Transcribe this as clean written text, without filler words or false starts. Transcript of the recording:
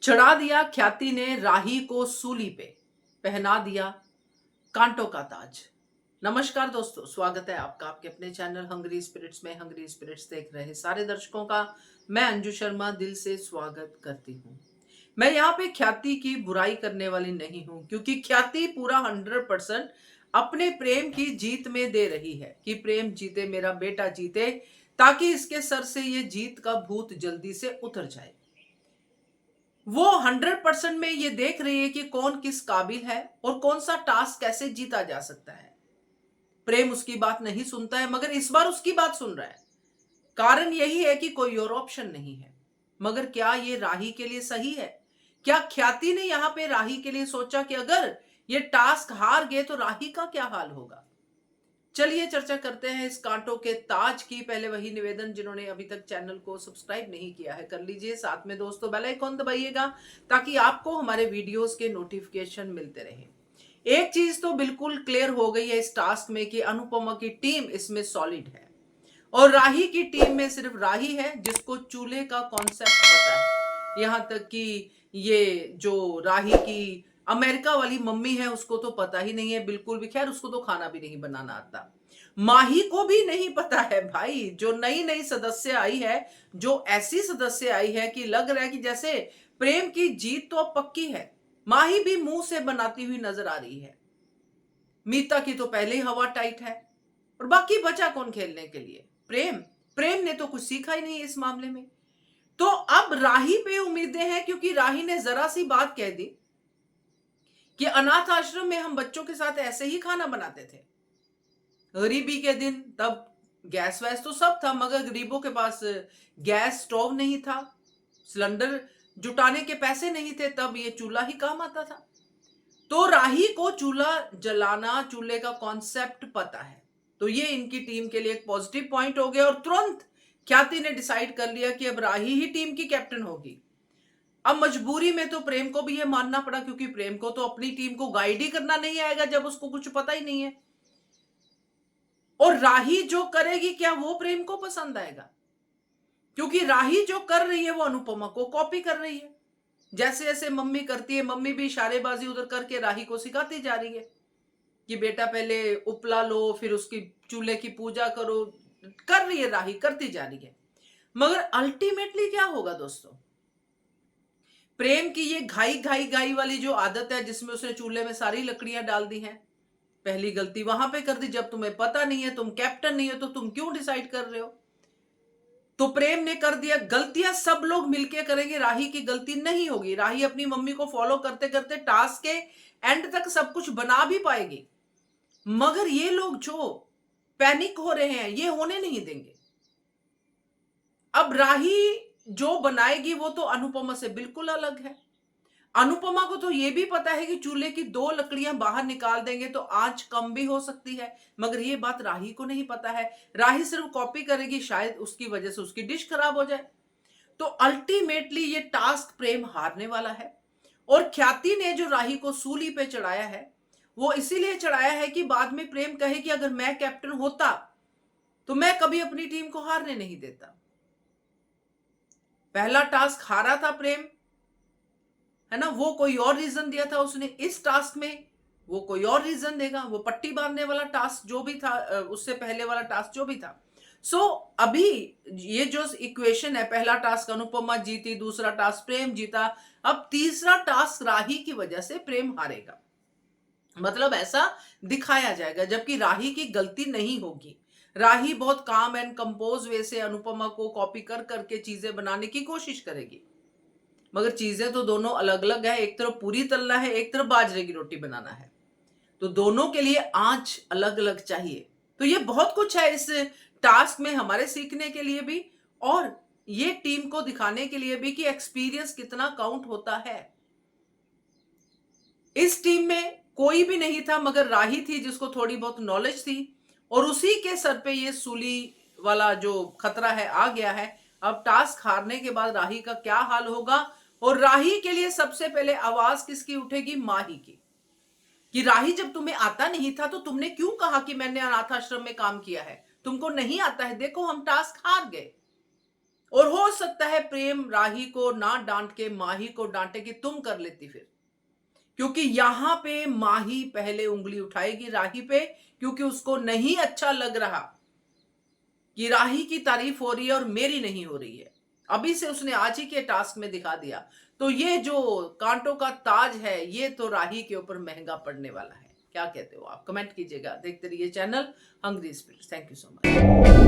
चढ़ा दिया ख्याति ने राही को सूली पे, पहना दिया कांटों का ताज। नमस्कार दोस्तों, स्वागत है आपका आपके अपने चैनल हंग्री स्पिरिट्स में। हंग्री स्पिरिट्स देख रहे सारे दर्शकों का मैं अंजू शर्मा दिल से स्वागत करती हूँ। मैं यहाँ पे ख्याति की बुराई करने वाली नहीं हूँ, क्योंकि ख्याति पूरा 100% अपने प्रेम की जीत में दे रही है कि प्रेम जीते, मेरा बेटा जीते, ताकि इसके सर से ये जीत का भूत जल्दी से उतर जाए। वो 100% में ये देख रही है कि कौन किस काबिल है और कौन सा टास्क कैसे जीता जा सकता है। प्रेम उसकी बात नहीं सुनता है, मगर इस बार उसकी बात सुन रहा है। कारण यही है कि कोई और ऑप्शन नहीं है। मगर क्या ये राही के लिए सही है? क्या ख्याति ने यहां पे राही के लिए सोचा कि अगर ये टास्क हार गए तो राही का क्या हाल होगा? चलिए चर्चा करते हैं इस कांटों के ताज की। पहले वही निवेदन, जिन्होंने अभी तक चैनल को सब्सक्राइब नहीं किया है कर लीजिए, साथ में दोस्तों बेल आइकॉन दबाइएगा ताकि आपको हमारे वीडियोस के नोटिफिकेशन मिलते रहे। एक चीज तो बिल्कुल क्लियर हो गई है इस टास्क में कि अनुपमा की टीम इसमें सॉलिड है और राही की टीम में सिर्फ राही है जिसको चूल्हे का कॉन्सेप्ट पता है। यहां तक कि ये जो राही की अमेरिका वाली मम्मी है उसको तो पता ही नहीं है बिल्कुल भी। खैर, उसको तो खाना भी नहीं बनाना आता। माही को भी नहीं पता है भाई। जो नई नई सदस्य आई है, जो ऐसी सदस्य आई है कि लग रहा है कि जैसे प्रेम की जीत तो अब पक्की है। माही भी मुंह से बनाती हुई नजर आ रही है। मीता की तो पहले ही हवा टाइट है और बाकी बचा कौन खेलने के लिए? प्रेम। प्रेम ने तो कुछ सीखा ही नहीं इस मामले में। तो अब राही पे उम्मीदें हैं, क्योंकि राही ने जरा सी बात कह दी कि अनाथ आश्रम में हम बच्चों के साथ ऐसे ही खाना बनाते थे। गरीबी के दिन, तब गैस वैस तो सब था, मगर गरीबों के पास गैस स्टोव नहीं था, सिलेंडर जुटाने के पैसे नहीं थे, तब ये चूल्हा ही काम आता था। तो राही को चूल्हा जलाना, चूल्हे का कॉन्सेप्ट पता है। तो ये इनकी टीम के लिए एक पॉजिटिव पॉइंट हो गया और तुरंत ख्याति ने डिसाइड कर लिया कि अब राही ही टीम की कैप्टन होगी। अब मजबूरी में तो प्रेम को भी ये मानना पड़ा, क्योंकि प्रेम को तो अपनी टीम को गाइड ही करना नहीं आएगा जब उसको कुछ पता ही नहीं है। और राही जो करेगी, क्या वो प्रेम को पसंद आएगा? क्योंकि राही जो कर रही है वो अनुपमा को कॉपी कर रही है। जैसे जैसे मम्मी करती है, मम्मी भी इशारेबाजी उधर करके राही को सिखाती जा रही है कि बेटा पहले उपला लो, फिर उसकी चूल्हे की पूजा करो। कर रही है राही, करती जा रही है। मगर अल्टीमेटली क्या होगा दोस्तों? प्रेम की ये घाई घाई घाई वाली जो आदत है, जिसमें उसने चूल्हे में सारी लकड़ियां डाल दी हैं, पहली गलती वहां पे कर दी। जब तुम्हें पता नहीं है, तुम कैप्टन नहीं हो, तो तुम क्यों डिसाइड कर रहे हो? तो प्रेम ने कर दिया। गलतियां सब लोग मिलके करेंगे, राही की गलती नहीं होगी। राही अपनी मम्मी को फॉलो करते करते टास्क के एंड तक सब कुछ बना भी पाएगी। मगर ये लोग जो पैनिक हो रहे हैं, ये होने नहीं देंगे। अब राही जो बनाएगी वो तो अनुपमा से बिल्कुल अलग है। अनुपमा को तो ये भी पता है कि चूल्हे की दो लकड़ियां बाहर निकाल देंगे तो आंच कम भी हो सकती है, मगर ये बात राही को नहीं पता है। राही सिर्फ कॉपी करेगी, शायद उसकी वजह से उसकी डिश खराब हो जाए। तो अल्टीमेटली ये टास्क प्रेम हारने वाला है। और ख्याति ने जो राही को सूली पे चढ़ाया है, वो इसीलिए चढ़ाया है कि बाद में प्रेम कहे कि अगर मैं कैप्टन होता तो मैं कभी अपनी टीम को हारने नहीं देता। पहला टास्क हारा था प्रेम, है ना, वो कोई और रीजन दिया था उसने। इस टास्क में वो कोई और रीजन देगा। वो पट्टी बांधने वाला टास्क जो भी था, उससे पहले वाला टास्क जो भी था। अभी ये जो इक्वेशन है, पहला टास्क अनुपमा जीती, दूसरा टास्क प्रेम जीता, अब तीसरा टास्क राही की वजह से प्रेम हारेगा। मतलब ऐसा दिखाया जाएगा, जबकि राही की गलती नहीं होगी। राही बहुत काम एंड कंपोज वे से अनुपमा को कॉपी कर करके चीजें बनाने की कोशिश करेगी, मगर चीजें तो दोनों अलग अलग है। एक तरफ पूरी तलना है, एक तरफ बाजरे की रोटी बनाना है, तो दोनों के लिए आंच अलग अलग चाहिए। तो ये बहुत कुछ है इस टास्क में हमारे सीखने के लिए भी, और ये टीम को दिखाने के लिए भी कि एक्सपीरियंस कितना काउंट होता है। इस टीम में कोई भी नहीं था मगर राही थी, जिसको थोड़ी बहुत नॉलेज थी, और उसी के सर पे ये सूली वाला जो खतरा है आ गया है। अब टास्क हारने के बाद राही का क्या हाल होगा? और राही के लिए सबसे पहले आवाज किसकी उठेगी? माही की। कि राही, जब तुम्हें आता नहीं था तो तुमने क्यों कहा कि मैंने अनाथ आश्रम में काम किया है? तुमको नहीं आता है, देखो हम टास्क हार गए। और हो सकता है प्रेम राही को ना डांट के माही को डांटे कि तुम कर लेती फिर, क्योंकि यहां पे माही पहले उंगली उठाएगी राही पे, क्योंकि उसको नहीं अच्छा लग रहा कि राही की तारीफ हो रही है और मेरी नहीं हो रही है। अभी से उसने आज ही के टास्क में दिखा दिया। तो ये जो कांटों का ताज है, ये तो राही के ऊपर महंगा पड़ने वाला है। क्या कहते हो आप? कमेंट कीजिएगा। देखते रहिए channel Hungry Spirits. Thank you so much.